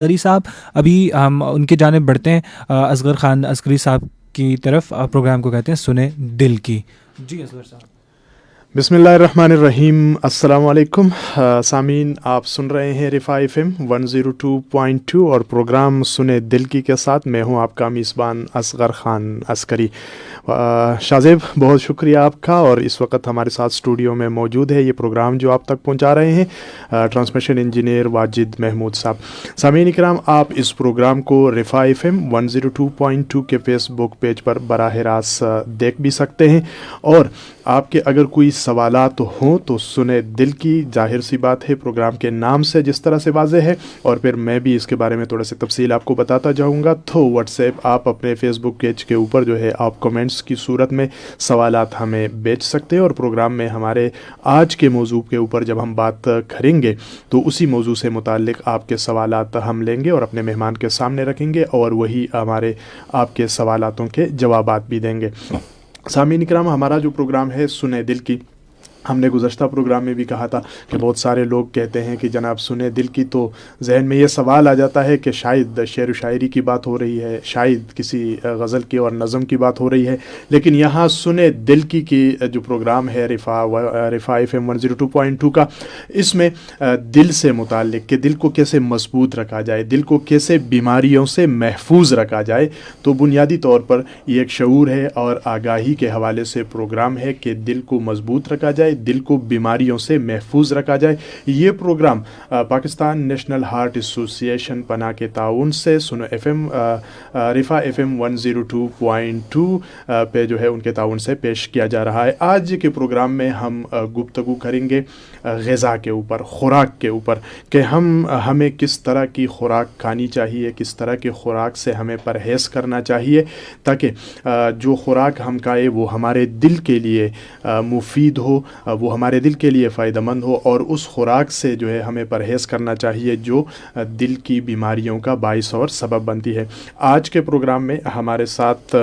عسکری صاحب ابھی ہم ان کی جانب بڑھتے ہیں. اصغر خان عسکری صاحب کی طرف. پروگرام کو کہتے ہیں سنیں دل کی. جی اصغر صاحب. بسم اللہ الرحمن الرحیم. السلام علیکم سامعین، آپ سن رہے ہیں رفاع ایف ایم 102.2 اور پروگرام سنے دل کی کے ساتھ میں ہوں آپ کا میزبان اصغر خان عسکری. شاذیب، بہت شکریہ آپ کا، اور اس وقت ہمارے ساتھ اسٹوڈیو میں موجود ہے یہ پروگرام جو آپ تک پہنچا رہے ہیں ٹرانسمیشن انجینئر واجد محمود صاحب. سامعین کرام، آپ اس پروگرام کو رفاع ایف ایم 102.2 کے فیس بک پیج پر براہ راست دیکھ بھی سکتے ہیں، اور آپ کے اگر کوئی سوالات ہوں تو سنے دل کی، ظاہر سی بات ہے پروگرام کے نام سے جس طرح سے واضح ہے، اور پھر میں بھی اس کے بارے میں تھوڑا سی تفصیل آپ کو بتاتا جاؤں گا. تو واٹس ایپ آپ اپنے فیس بک پیج کے اوپر جو ہے آپ کمنٹس کی صورت میں سوالات ہمیں بھیج سکتے ہیں، اور پروگرام میں ہمارے آج کے موضوع کے اوپر جب ہم بات کریں گے تو اسی موضوع سے متعلق آپ کے سوالات ہم لیں گے اور اپنے مہمان کے سامنے رکھیں گے، اور وہی ہمارے آپ کے سوالاتوں کے جوابات بھی دیں گے. سامعین کرام، ہمارا جو پروگرام ہے سنے دل کی، ہم نے گزشتہ پروگرام میں بھی کہا تھا کہ بہت سارے لوگ کہتے ہیں کہ جناب سنے دل کی تو ذہن میں یہ سوال آ جاتا ہے کہ شاید شعر و شاعری کی بات ہو رہی ہے، شاید کسی غزل کی اور نظم کی بات ہو رہی ہے، لیکن یہاں سنے دل کی جو پروگرام ہے رفاع ایف ایم 102.2 کا، اس میں دل سے متعلق کہ دل کو کیسے مضبوط رکھا جائے، دل کو کیسے بیماریوں سے محفوظ رکھا جائے. تو بنیادی طور پر یہ ایک شعور ہے اور آگاہی کے حوالے سے پروگرام ہے کہ دل کو مضبوط رکھا جائے، دل کو بیماریوں سے محفوظ رکھا جائے. یہ پروگرام پاکستان نیشنل ہارٹ ایسوسی ایشن پناہ کے تعاون سے سنو ایف ایم رفاع ایف ایم 102.2 پہ جو ہے ان کے تعاون سے پیش کیا جا رہا ہے. آج کے پروگرام میں ہم گفتگو کریں گے غذا کے اوپر، خوراک کے اوپر، کہ ہمیں کس طرح کی خوراک کھانی چاہیے، کس طرح کی خوراک سے ہمیں پرہیز کرنا چاہیے تاکہ جو خوراک ہم کھائیں وہ ہمارے دل کے لیے مفید ہو، وہ ہمارے دل کے لیے فائدہ مند ہو، اور اس خوراک سے جو ہے ہمیں پرہیز کرنا چاہیے جو دل کی بیماریوں کا باعث اور سبب بنتی ہے. آج کے پروگرام میں ہمارے ساتھ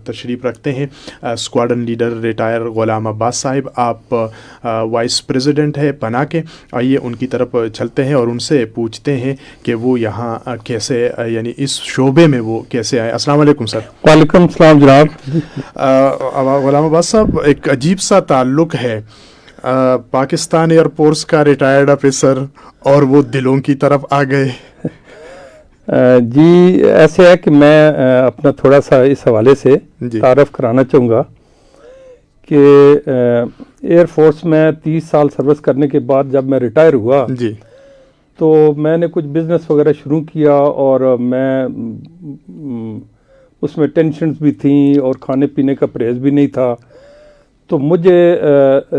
تشریف رکھتے ہیں اسکواڈن لیڈر ریٹائر غلام عباس صاحب. آپ وائس پریزیڈنٹ ہے پناہ کے. آئیے ان کی طرف چلتے ہیں اور ان سے پوچھتے ہیں کہ وہ یہاں کیسے، یعنی اس شعبے میں وہ کیسے آئے. السلام علیکم سر. وعلیکم السلام جناب. غلام عباس صاحب، ایک عجیب سا تعلق ہے پاکستان ایئر فورس کا ریٹائرڈ آفیسر اور وہ دلوں کی طرف آ گئے. جی ایسے ہے کہ میں اپنا تھوڑا سا اس حوالے سے تعارف کرانا چاہوں گا کہ ایئر فورس میں 30 سال سروس کرنے کے بعد جب میں ریٹائر ہوا جی تو میں نے کچھ بزنس وغیرہ شروع کیا، اور میں اس میں ٹینشنز بھی تھیں اور کھانے پینے کا پرہیز بھی نہیں تھا. تو مجھے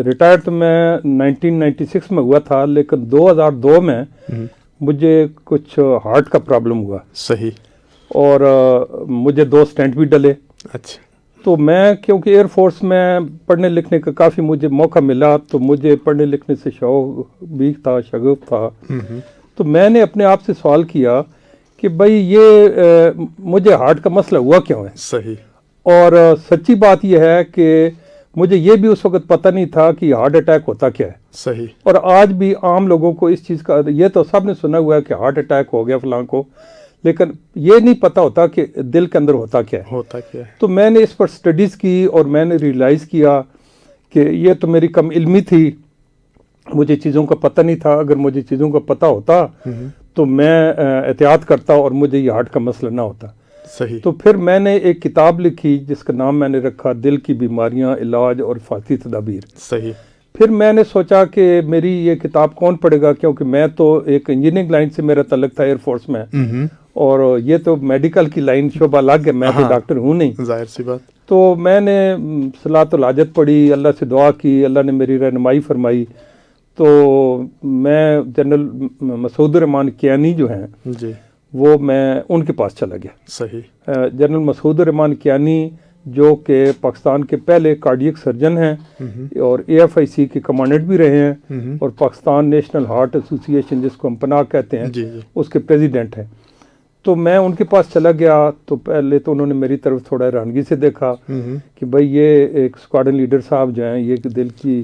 ریٹائر تو میں 1996 میں ہوا تھا، لیکن 2002 میں مجھے کچھ ہارٹ کا پرابلم ہوا. صحیح. اور مجھے 2 اسٹینٹ بھی ڈلے. اچھا. تو میں کیونکہ ایئر فورس میں پڑھنے لکھنے کا کافی مجھے موقع ملا، تو مجھے پڑھنے لکھنے سے شوق بھی تھا، شغف تھا. تو میں نے اپنے آپ سے سوال کیا کہ بھائی یہ مجھے ہارٹ کا مسئلہ ہوا کیوں ہے. صحیح. اور سچی بات یہ ہے کہ مجھے یہ بھی اس وقت پتہ نہیں تھا کہ ہارٹ اٹیک ہوتا کیا ہے. صحیح. اور آج بھی عام لوگوں کو اس چیز کا، یہ تو سب نے سنا ہوا ہے کہ ہارٹ اٹیک ہو گیا فلاں کو، لیکن یہ نہیں پتہ ہوتا کہ دل کے اندر ہوتا کیا ہے. تو میں نے اس پر سٹڈیز کی اور میں نے ریئلائز کیا کہ یہ تو میری کم علمی تھی، مجھے چیزوں کا پتہ نہیں تھا. اگر مجھے چیزوں کا پتہ ہوتا تو میں احتیاط کرتا اور مجھے یہ ہارٹ کا مسئلہ نہ ہوتا. صحیح. تو پھر میں نے ایک کتاب لکھی جس کا نام میں نے رکھا دل کی بیماریاں، علاج اور حفاظتی تدابیر. صحیح. پھر میں نے سوچا کہ میری یہ کتاب کون پڑھے گا، کیونکہ میں تو ایک انجینئرنگ لائن سے میرا تعلق تھا ایئر فورس میں، اور یہ تو میڈیکل کی لائن شعبہ الگ ہے، میں تو ڈاکٹر ہوں نہیں. ظاہر سی بات. تو میں نے صلاۃ الحاجت پڑھی، اللہ سے دعا کی، اللہ نے میری رہنمائی فرمائی. تو میں جنرل مسعود الرحمان کیانی جو ہیں جی وہ میں ان کے پاس چلا گیا. صحیح. جنرل مسعود الرحمان کیانی جو کہ پاکستان کے پہلے کارڈیک سرجن ہیں اور AFIC کے کمانڈنٹ بھی رہے ہیں، اور پاکستان نیشنل ہارٹ ایسوسی ایشن جس کو ہم پناہ کہتے ہیں اس کے پریزیڈنٹ ہیں. تو میں ان کے پاس چلا گیا. تو پہلے تو انہوں نے میری طرف تھوڑا حیرانگی سے دیکھا کہ بھائی یہ ایک اسکواڈن لیڈر صاحب جو ہیں، یہ دل کی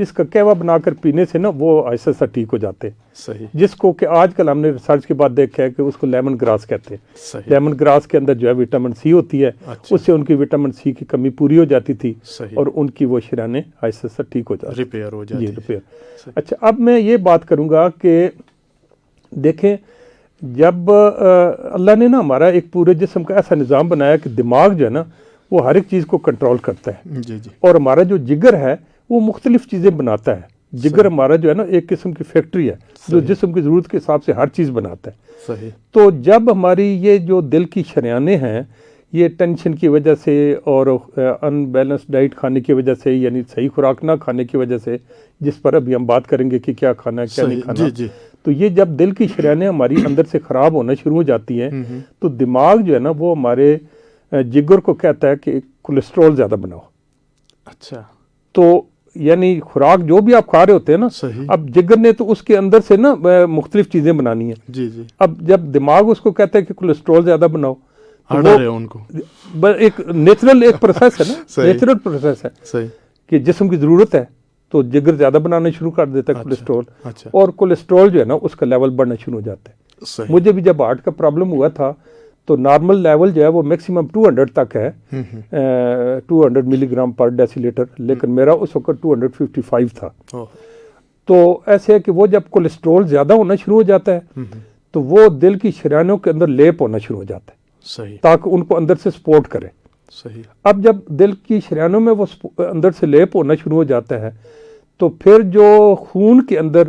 جس کا قہوہ بنا کر پینے سے نا وہ آہستہ آہستہ ٹھیک ہو جاتے ہیں. صحیح. جس کو کہ آج کل ہم نے ریسرچ کے بعد دیکھا ہے کہ اس کو لیمن گراس کہتے ہیں. صحیح. لیمن گراس کے اندر جو ہے وٹامن سی ہوتی ہے. اچھا. اس سے ان کی وٹامن سی کی کمی پوری ہو جاتی تھی. صحیح. اور ان کی وہ شرانے آہستہ آہستہ ٹھیک ہو جاتی, ریپیئر ہو جاتی. جی ریپیئر. اچھا اب میں یہ بات کروں گا کہ دیکھیں جب اللہ نے نا ہمارا ایک پورے جسم کا ایسا نظام بنایا کہ دماغ جو ہے نا وہ ہر ایک چیز کو کنٹرول کرتا ہے. جی جی. اور ہمارا جو جگر ہے وہ مختلف چیزیں بناتا ہے. جگر ہمارا جو ہے نا ایک قسم کی فیکٹری ہے جو جسم کی ضرورت کے حساب سے ہر چیز بناتا ہے. صحیح. تو جب ہماری یہ جو دل کی شریانیں ہیں یہ ٹینشن کی وجہ سے اور ان بیلنس ڈائٹ کھانے کی وجہ سے, یعنی صحیح خوراک نہ کھانے کی وجہ سے, جس پر ابھی ہم بات کریں گے کہ کیا کھانا ہے کیا نہیں کھانا. جی جی. تو یہ جب دل کی شریانیں ہماری اندر سے خراب ہونا شروع ہو جاتی ہیں تو دماغ جو ہے نا وہ ہمارے جگر کو کہتا ہے کہ کولیسٹرول زیادہ بناؤ. اچھا. تو یعنی خوراک جو بھی آپ کھا رہے ہوتے ہیں نا, صحیح. اب جگر نے تو اس کے اندر سے نا مختلف چیزیں بنانی ہیں. جی جی. اب جب دماغ اس کو کہتا ہے کہ کولیسٹرول زیادہ بناؤ, آرڈر ہے ان کو, ایک نیچرل ایک پروسیس ہے نا, نیچرل پروسیس ہے صحیح کہ جسم کی ضرورت ہے تو جگر زیادہ بنانا شروع کر دیتا ہے کولیسٹرول. اچھا. اور کولیسٹرول جو ہے نا اس کا لیول بڑھنا شروع ہو جاتا ہے. صحیح. مجھے بھی جب ہارٹ کا پرابلم ہوا تھا تو نارمل لیول جو ہے وہ میکسیمم 200 تک ہے, 200 ملی گرام پر ڈیسی لیٹر, لیکن میرا اس وقت 255 تھا. تو ایسے ہے کہ وہ جب کولیسٹرول زیادہ ہونا شروع ہو جاتا ہے تو وہ دل کی شریانوں کے اندر لیپ ہونا شروع ہو جاتا ہے. صحیح. تاکہ ان کو اندر سے سپورٹ کرے. صحیح. اب جب دل کی شریانوں میں وہ اندر سے لیپ ہونا شروع ہو جاتا ہے تو پھر جو خون کے اندر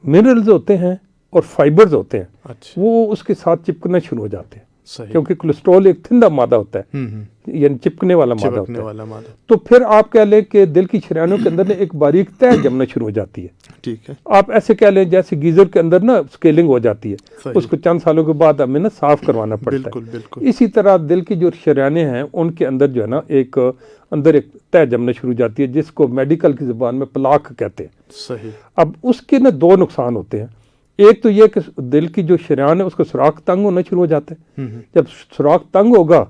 منرلز ہوتے ہیں اور فائبرز ہوتے ہیں, اچھا. وہ اس کے ساتھ چپکنا شروع ہو جاتے ہیں. صحیح. کیونکہ کولیسٹرول ایک تھندا مادہ ہوتا ہے, یعنی چپکنے والا مادہ ہوتا ہے. تو پھر آپ کہہ لیں کہ دل کی شریانوں کے اندر ایک باریک تہ جمنا شروع ہو جاتی ہے. ٹھیک ہے. آپ ایسے کہہ لیں جیسے گیزر کے اندر نا سکیلنگ ہو جاتی ہے, اس کو چند سالوں کے بعد ہمیں نا صاف کروانا پڑتا ہے. بالکل. اسی طرح دل کی جو شریانیں ہیں ان کے اندر جو ہے نا ایک اندر ایک تہ جمنا شروع ہو جاتی ہے جس کو میڈیکل کی زبان میں پلاک کہتے ہیں. صحیح. اب اس کے نا دو نقصان ہوتے ہیں. ایک تو یہ کہ دل کی جو شریان ہے اس کا سوراخ تنگ ہونا شروع ہو جاتا ہے. جب سوراخ تنگ ہوگا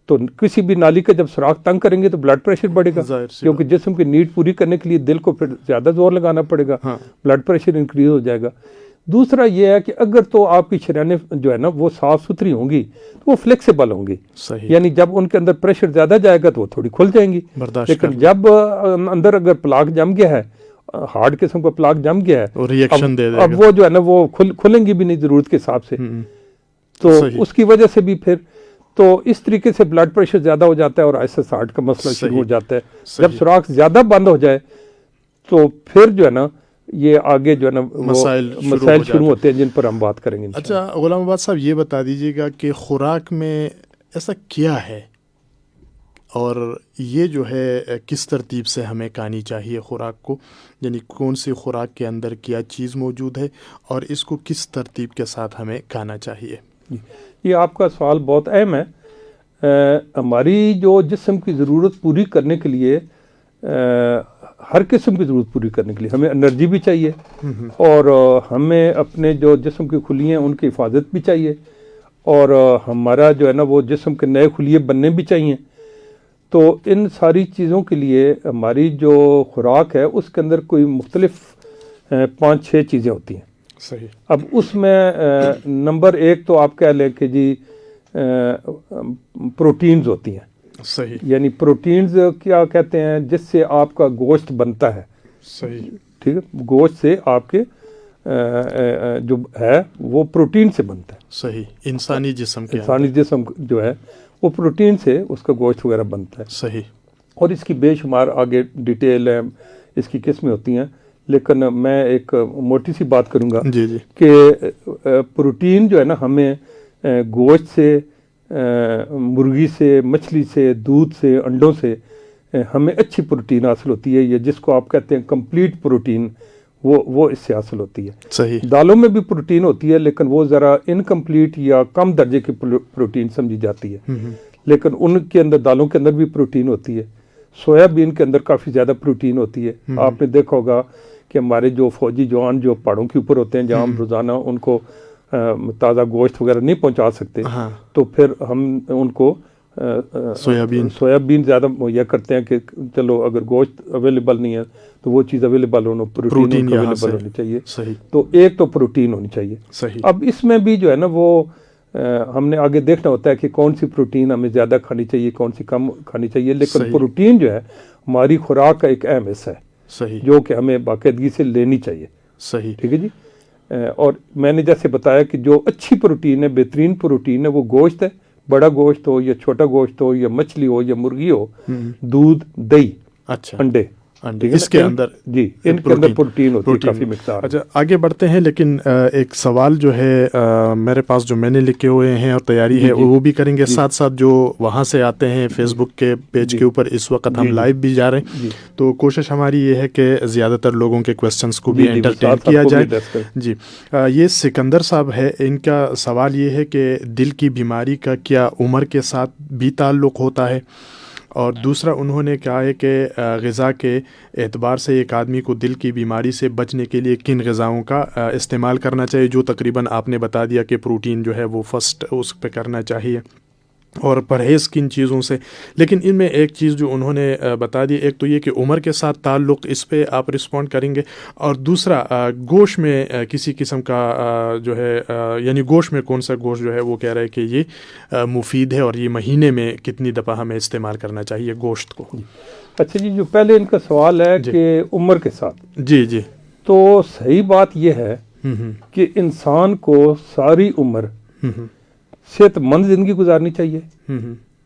تو کسی بھی نالی کا جب سوراخ تنگ کریں گے تو بلڈ پریشر بڑھے گا, کیونکہ جسم کی نیڈ پوری کرنے کے لیے دل کو پھر زیادہ زور لگانا پڑے گا, بلڈ پریشر انکریز ہو جائے گا. دوسرا یہ ہے کہ اگر تو آپ کی شریانیں جو ہے نا وہ صاف ستھری ہوں گی تو وہ فلیکسیبل ہوں گی. یعنی جب ان کے اندر پریشر زیادہ جائے گا تو وہ تھوڑی کھل جائیں گی. لیکن جب اندر اگر پلاک جم گیا ہے, ہارڈ قسم کا پلاک جم گیا ہے, اب وہ جو ہے نا وہ کھلیں گی بھی نہیں ضرورت کے حساب سے. تو اس کی وجہ سے بھی پھر تو اس طریقے سے بلڈ پریشر زیادہ ہو جاتا ہے اور ایسے ہارٹ کا مسئلہ شروع ہو جاتا ہے. جب سوراخ زیادہ بند ہو جائے تو پھر جو ہے نا یہ آگے جو ہے نا مسائل شروع ہوتے ہیں جن پر ہم بات کریں گے. اچھا غلام عباد صاحب, یہ بتا دیجیے گا کہ خوراک میں ایسا کیا ہے اور یہ جو ہے کس ترتیب سے ہمیں کھانی چاہیے خوراک کو, یعنی کون سی خوراک کے اندر کیا چیز موجود ہے اور اس کو کس ترتیب کے ساتھ ہمیں کھانا چاہیے. یہ آپ کا سوال بہت اہم ہے. ہماری جو جسم کی ضرورت پوری کرنے کے لیے, ہر قسم کی ضرورت پوری کرنے کے لیے ہمیں انرجی بھی چاہیے اور ہمیں اپنے جو جسم کی خلیے ہیں ان کی حفاظت بھی چاہیے اور ہمارا جو ہے نا وہ جسم کے نئے خلیے بننے بھی چاہیے. تو ان ساری چیزوں کے لیے ہماری جو خوراک ہے اس کے اندر کوئی مختلف 5-6 چیزیں ہوتی ہیں. صحیح. اب اس میں نمبر 1 تو آپ کہہ لیں کہ جی پروٹینز ہوتی ہیں. صحیح. یعنی پروٹینز کیا کہتے ہیں, جس سے آپ کا گوشت بنتا ہے. صحیح. ٹھیک ہے, گوشت سے آپ کے جو ہے وہ پروٹین سے بنتا ہے. صحیح. انسانی جسم جو ہے وہ پروٹین سے اس کا گوشت وغیرہ بنتا ہے. صحیح. اور اس کی بے شمار آگے ڈیٹیل ہے, اس کی قسمیں ہوتی ہیں, لیکن میں ایک موٹی سی بات کروں گا. جی جی. کہ پروٹین جو ہے نا ہمیں گوشت سے, مرغی سے, مچھلی سے, دودھ سے, انڈوں سے ہمیں اچھی پروٹین حاصل ہوتی ہے. یہ جس کو آپ کہتے ہیں کمپلیٹ پروٹین, وہ اس سے حاصل ہوتی ہے. صحیح. دالوں میں بھی پروٹین ہوتی ہے لیکن وہ ذرا انکمپلیٹ یا کم درجے کی پروٹین سمجھی جاتی ہے. لیکن ان کے اندر, دالوں کے اندر بھی پروٹین ہوتی ہے. سویا بین کے اندر کافی زیادہ پروٹین ہوتی ہے. آپ نے دیکھا ہوگا کہ ہمارے جو فوجی جوان جو پہاڑوں کے اوپر ہوتے ہیں جہاں ہم روزانہ ان کو تازہ گوشت وغیرہ نہیں پہنچا سکتے, تو پھر ہم ان کو سویابین زیادہ مہیا کرتے ہیں کہ چلو اگر گوشت اویلیبل نہیں ہے تو وہ چیز اویلیبل ہونا، پروٹین اویلیبل ہونی چاہیے. صحیح. تو ایک تو پروٹین ہونی چاہیے. صحیح. اب اس میں بھی جو ہے نا وہ ہم نے آگے دیکھنا ہوتا ہے کہ کون سی پروٹین ہمیں زیادہ کھانی چاہیے، کون سی کم کھانی چاہیے. لیکن پروٹین جو ہے ہماری خوراک کا ایک اہم حصہ ہے. صحیح. جو کہ ہمیں باقاعدگی سے لینی چاہیے. صحیح. ٹھیک ہے جی. اور میں نے جیسے بتایا کہ جو اچھی پروٹین ہے، بہترین پروٹین ہے، وہ گوشت ہے. بڑا گوشت ہو یا چھوٹا گوشت ہو یا مچھلی ہو یا مرغی ہو، دودھ، دہی، اچھا، انڈے، اس کے اندر جی ان کے اندر پروٹین ہوتی ہے کافی مقدار. اچھا آگے بڑھتے ہیں، لیکن ایک سوال جو ہے میرے پاس جو میں نے لکھے ہوئے ہیں اور تیاری ہے وہ بھی کریں گے، ساتھ ساتھ جو وہاں سے آتے ہیں فیس بک کے پیج کے اوپر اس وقت ہم لائیو بھی جا رہے ہیں، تو کوشش ہماری یہ ہے کہ زیادہ تر لوگوں کے کوشچنس کو بھی انٹرٹین کیا جائے. جی یہ سکندر صاحب ہے، ان کا سوال یہ ہے کہ دل کی بیماری کا کیا عمر کے ساتھ بھی تعلق ہوتا ہے؟ اور دوسرا انہوں نے کہا ہے کہ غذا کے اعتبار سے ایک آدمی کو دل کی بیماری سے بچنے کے لیے کن غذاؤں کا استعمال کرنا چاہیے، جو تقریباً آپ نے بتا دیا کہ پروٹین جو ہے وہ فرسٹ اس پہ کرنا چاہیے، اور پرہیز کن چیزوں سے. لیکن ان میں ایک چیز جو انہوں نے بتا دی، ایک تو یہ کہ عمر کے ساتھ تعلق، اس پہ آپ رسپونڈ کریں گے، اور دوسرا گوشت میں کسی قسم کا جو ہے یعنی گوشت میں کون سا گوشت جو ہے وہ کہہ رہا ہے کہ یہ مفید ہے، اور یہ مہینے میں کتنی دفعہ ہمیں استعمال کرنا چاہیے گوشت کو. اچھا جی، جو پہلے ان کا سوال ہے کہ عمر کے ساتھ، جی تو صحیح بات یہ ہے کہ انسان کو ساری عمر صحت مند زندگی گزارنی چاہیے،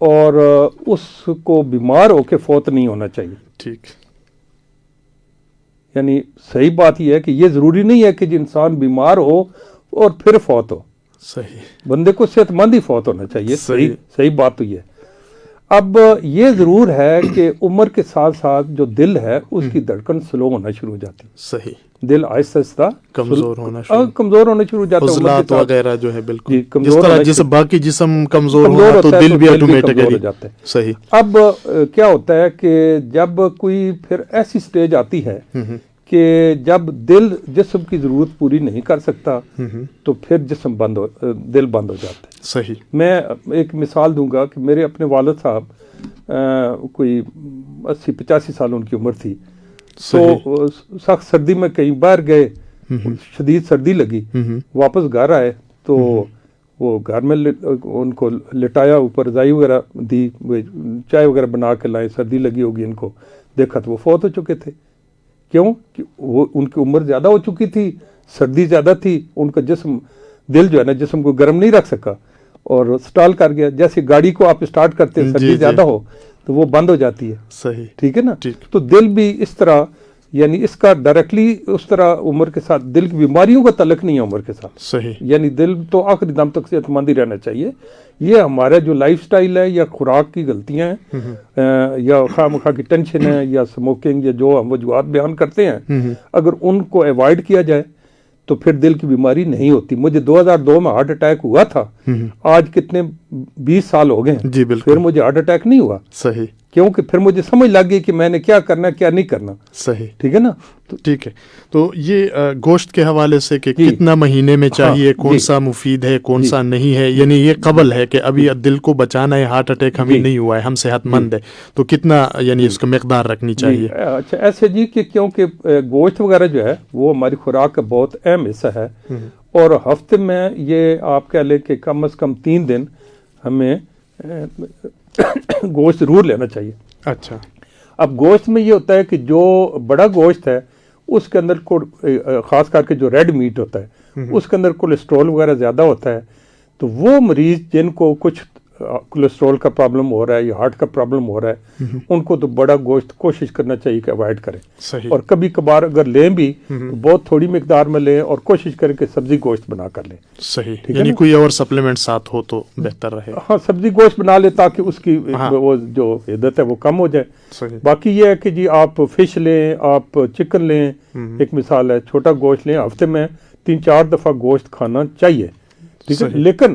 اور اس کو بیمار ہو کے فوت نہیں ہونا چاہیے. ٹھیک. یعنی صحیح بات یہ ہے کہ یہ ضروری نہیں ہے کہ جو انسان بیمار ہو اور پھر فوت ہو. صحیح. بندے کو صحت مند ہی فوت ہونا چاہیے. صحیح بات تو یہ ہے. اب یہ ضرور ہے کہ عمر کے ساتھ ساتھ جو دل ہے اس کی دھڑکن سلو ہونا شروع ہو جاتی ہے. صحیح. دل آہستہ آہستہ کمزور ہونا شروع ہو جاتا ہے. عضلات وغیرہ جو ہے بالکل جس طرح جس باقی جسم کمزور ہونا تو دل بھی آٹومیٹکلی ہو جاتا ہے. صحیح. اب کیا ہوتا ہے کہ جب کوئی پھر ایسی سٹیج آتی ہے کہ جب دل جسم کی ضرورت پوری نہیں کر سکتا تو پھر دل بند ہو جاتا ہے. صحیح. میں ایک مثال دوں گا کہ میرے اپنے والد صاحب کوئی 80-85 سال ان کی عمر تھی، تو سخت سردی میں کہیں باہر گئے، شدید سردی لگی، واپس گھر آئے تو وہ گھر میں ان کو لٹایا، اوپر رضائی وغیرہ دی، چائے وغیرہ بنا کے لائے، سردی لگی ہوگی ان کو، دیکھا تو وہ فوت ہو چکے تھے. کیوں؟ کہ وہ ان کی عمر زیادہ ہو چکی تھی، سردی زیادہ تھی، ان کا جسم، دل جو ہے نا جسم کو گرم نہیں رکھ سکا اور سٹال کر گیا. جیسے گاڑی کو آپ سٹارٹ کرتے ہیں، سردی زیادہ ہو تو وہ بند ہو جاتی ہے. صحیح. ٹھیک ہے نا. تو دل بھی اس طرح، یعنی اس کا ڈائریکٹلی اس طرح عمر کے ساتھ دل کی بیماریوں کا تعلق نہیں ہے عمر کے ساتھ. صحیح. یعنی دل تو آخری دم تک صحت مند ہی رہنا چاہیے. یہ ہمارا جو لائف سٹائل ہے یا خوراک کی غلطیاں ہیں یا خواہ مخواہ کی ٹینشن ہے یا سموکنگ یا جو ہم وجوہات بیان کرتے ہیں، اگر ان کو ایوائڈ کیا جائے تو پھر دل کی بیماری نہیں ہوتی. مجھے 2002 میں ہارٹ اٹیک ہوا تھا، آج کتنے 20 سال ہو گئے ہیں، جی بالکل، پھر مجھے ہارٹ اٹیک نہیں ہوا. صحیح. کیونکہ پھر مجھے سمجھ لگ گئی کہ میں نے کیا کرنا کیا نہیں کرنا. صحیح. ٹھیک ہے نا. ٹھیک ہے. تو یہ گوشت کے حوالے سے کہ کتنا مہینے میں چاہیے، کون سا مفید ہے کون سا نہیں ہے، یعنی یہ قبل ہے کہ ابھی دل کو بچانا ہے، ہارٹ اٹیک ہمیں نہیں ہوا ہے، ہم صحت مند ہے، تو کتنا یعنی اس کا مقدار رکھنی چاہیے. اچھا ایسے جی کہ کیونکہ گوشت وغیرہ جو ہے وہ ہماری خوراک کا بہت اہم حصہ ہے، اور ہفتے میں یہ آپ کہہ لیں کہ کم از کم 3 دن ہمیں گوشت ضرور لینا چاہیے. اچھا. اب گوشت میں یہ ہوتا ہے کہ جو بڑا گوشت ہے اس کے اندر خاص کر کے جو ریڈ میٹ ہوتا ہے اس کے اندر کولیسٹرول وغیرہ زیادہ ہوتا ہے. تو وہ مریض جن کو کچھ کولیسٹرول کا پرابلم ہو رہا ہے یا ہارٹ کا پرابلم ہو رہا ہے، ان کو تو بڑا گوشت کوشش کرنا چاہیے کہ اوائڈ کریں. اور کبھی کبھار اگر لیں بھی تو بہت تھوڑی مقدار میں لیں اور کوشش کریں کہ سبزی گوشت بنا کر لیں. صحیح. یعنی کوئی اور سپلیمنٹ ساتھ ہو تو بہتر رہے. ہاں سبزی گوشت بنا لیں تاکہ اس کی وہ جو عدت ہے وہ کم ہو جائے. باقی یہ ہے کہ جی آپ فش لیں، آپ چکن لیں، ایک مثال ہے، چھوٹا گوشت لیں، ہفتے میں 3-4 دفعہ گوشت کھانا چاہیے. ٹھیک ہے. لیکن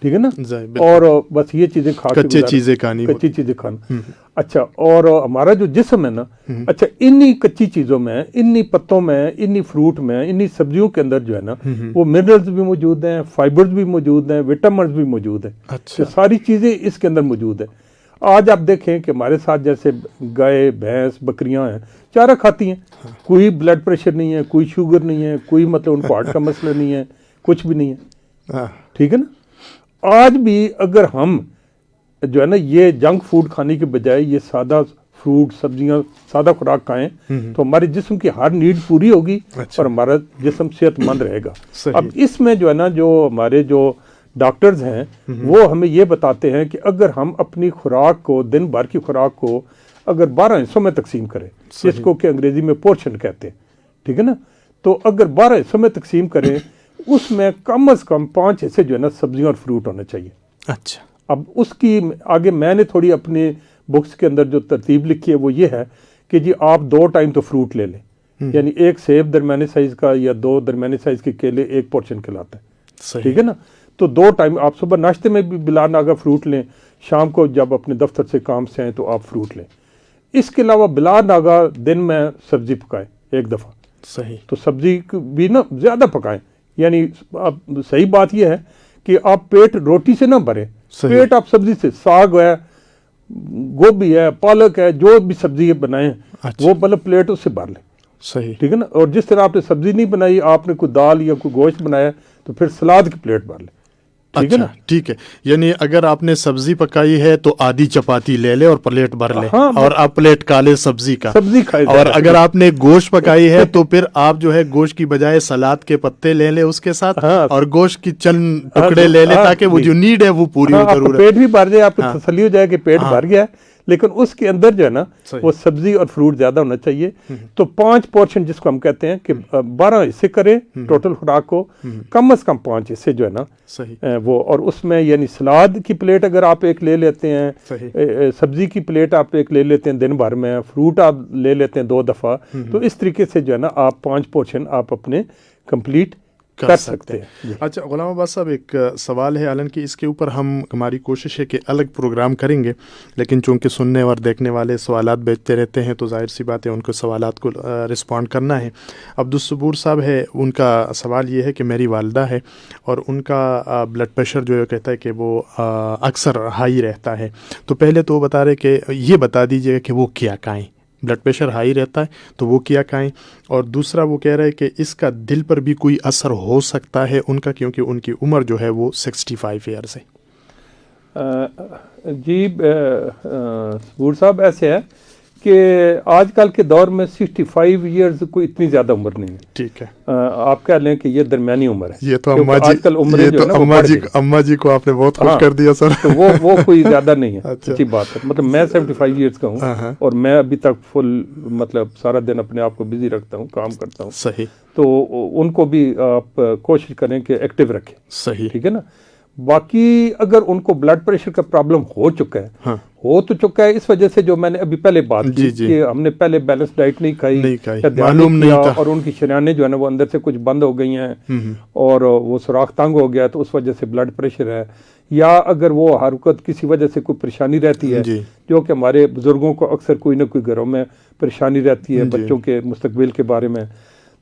ٹھیک ہے نا, اور بس یہ چیزیں کھا کے کچی چیزیں کھانا. اچھا, اور ہمارا جو جسم ہے نا, اچھا انہی کچی چیزوں میں, انہی پتوں میں, انہی فروٹ میں, انہی سبزیوں کے اندر جو ہے نا وہ منرلز بھی موجود ہیں, فائبرز بھی موجود ہیں, وٹامنز بھی موجود ہیں. اچھا, ساری چیزیں اس کے اندر موجود ہیں. آج آپ دیکھیں کہ ہمارے ساتھ جیسے گائے, بھینس, بکریاں ہیں, چارہ کھاتی ہیں, کوئی بلڈ پریشر نہیں ہے, کوئی شوگر نہیں ہے, کوئی مطلب ان کو ہارٹ کا مسئلہ نہیں ہے, کچھ بھی نہیں ہے. ٹھیک ہے نا. آج بھی اگر ہم جو ہے نا یہ جنک فوڈ کھانے کے بجائے یہ سادہ فروٹ, سبزیاں, سادہ خوراک کھائیں تو ہمارے جسم کی ہر نیڈ پوری ہوگی اور ہمارا جسم صحت مند رہے گا. اب اس میں جو ہے نا جو ہمارے جو ڈاکٹرز ہیں وہ ہمیں یہ بتاتے ہیں کہ اگر ہم اپنی خوراک کو, دن بھر کی خوراک کو اگر 12 حصوں میں تقسیم کریں, جس کو کہ انگریزی میں پورشن کہتے ہیں, ٹھیک ہے نا, تو اگر 12 حصوں میں تقسیم کریں اس میں کم از کم 5 حصے جو ہے نا سبزیاں اور فروٹ ہونے چاہیے. اچھا, اب اس کی آگے میں نے تھوڑی اپنے بکس کے اندر جو ترتیب لکھی ہے وہ یہ ہے کہ جی آپ 2 ٹائم تو فروٹ لے لیں, یعنی 1 سیب درمیانے سائز کا یا 2 درمیانے سائز کے کیلے 1 پورشن کھلاتا ہے. ٹھیک ہے نا. تو 2 ٹائم آپ صبح ناشتے میں بھی بلا ناگا فروٹ لیں, شام کو جب اپنے دفتر سے کام سے آئیں تو آپ فروٹ لیں. اس کے علاوہ بلا ناگا دن میں سبزی پکائیں 1 دفعہ. صحیح. تو سبزی بھی نا زیادہ پکائیں, یعنی اب صحیح بات یہ ہے کہ آپ پیٹ روٹی سے نہ بھریں, پیٹ آپ سبزی سے, ساگ ہے, گوبھی ہے, پالک ہے, جو بھی سبزی بنائیں وہ مطلب پلیٹ اس سے بھر لیں. صحیح. ٹھیک ہے نا. اور جس طرح آپ نے سبزی نہیں بنائی, آپ نے کوئی دال یا کوئی گوشت بنایا تو پھر سلاد کی پلیٹ بھر لیں. ٹھیک ہے نا. ٹھیک ہے, یعنی اگر آپ نے سبزی پکائی ہے تو آدھی چپاتی لے لے اور پلیٹ بھر لے, اور آپ پلیٹ کالے سبزی کا, سبزی کھائے. اور اگر آپ نے گوشت پکائی ہے تو پھر آپ جو ہے گوشت کی بجائے سلاد کے پتے لے لے اس کے ساتھ, اور گوشت کی چند ٹکڑے لے لے تاکہ وہ جو نیڈ ہے وہ پوری ہو. ضرور پیٹ بھی بھر جائے, آپ کو تسلی ہو جائے کہ پیٹ بھر گیا ہے, لیکن اس کے اندر جو ہے نا وہ سبزی اور فروٹ زیادہ ہونا چاہیے. تو 5 پورشن جس کو ہم کہتے ہیں کہ 12 حصے کریں ٹوٹل خوراک کو, کم از کم 5 حصے جو ہے نا وہ, اور اس میں یعنی سلاد کی پلیٹ اگر آپ 1 لے لیتے ہیں, سبزی کی پلیٹ آپ 1 لے لیتے ہیں دن بھر میں, فروٹ آپ لے لیتے ہیں 2 دفعہ, تو اس طریقے سے جو ہے نا آپ 5 پورشن آپ اپنے کمپلیٹ کر سکتے ہیں. اچھا غلام عباس صاحب, ایک سوال ہے, حالانکہ اس کے اوپر ہماری کوشش ہے کہ الگ پروگرام کریں گے, لیکن چونکہ سننے اور دیکھنے والے سوالات بھیجتے رہتے ہیں تو ظاہر سی بات ہے ان کو سوالات کو رسپونڈ کرنا ہے. عبدالصبور صاحب ہے, ان کا سوال یہ ہے کہ میری والدہ ہے اور ان کا بلڈ پریشر جو ہے کہتا ہے کہ وہ اکثر ہائی رہتا ہے, تو پہلے تو وہ بتا رہے کہ یہ بتا دیجیے کہ وہ کیا کھائیں, بلڈ پریشر ہائی رہتا ہے تو وہ کیا کھائیں, اور دوسرا وہ کہہ رہے ہیں کہ اس کا دل پر بھی کوئی اثر ہو سکتا ہے ان کا, کیونکہ ان کی عمر جو ہے وہ 65 ایئرز ہے. جی سبور صاحب, ایسے ہے کہ آج کل کے دور میں 65 ایئرز کوئی اتنی زیادہ عمر نہیں ہے. ٹھیک ہے, آپ کہہ لیں کہ یہ درمیانی عمر ہے. یہ تو اماں جی کو آپ نے بہت خوش کر دیا سر. تو وہ کوئی زیادہ نہیں ہے. اچھی بات ہے, مطلب میں 75 ایئرز کا ہوں اور میں ابھی تک فل مطلب سارا دن اپنے آپ کو بزی رکھتا ہوں, کام کرتا ہوں. صحیح. تو ان کو بھی آپ کوشش کریں کہ ایکٹیو رکھیں. صحیح. ٹھیک ہے نا. باقی اگر ان کو بلڈ پریشر کا پرابلم ہو چکا ہے, ہو تو چکا ہے اس وجہ سے جو میں نے ابھی پہلے بات کی کہ ہم نے پہلے بیلنس ڈائٹ نہیں کھائی, معلوم نہیں تھا, اور ان کی شریانیں جو ہے نا وہ اندر سے کچھ بند ہو گئی ہیں اور وہ سوراخ تنگ ہو گیا, تو اس وجہ سے بلڈ پریشر ہے. یا اگر وہ ہر وقت کسی وجہ سے کوئی پریشانی رہتی ہے, جو کہ ہمارے بزرگوں کو اکثر کوئی نہ کوئی گھروں میں پریشانی رہتی ہے بچوں کے مستقبل کے بارے میں,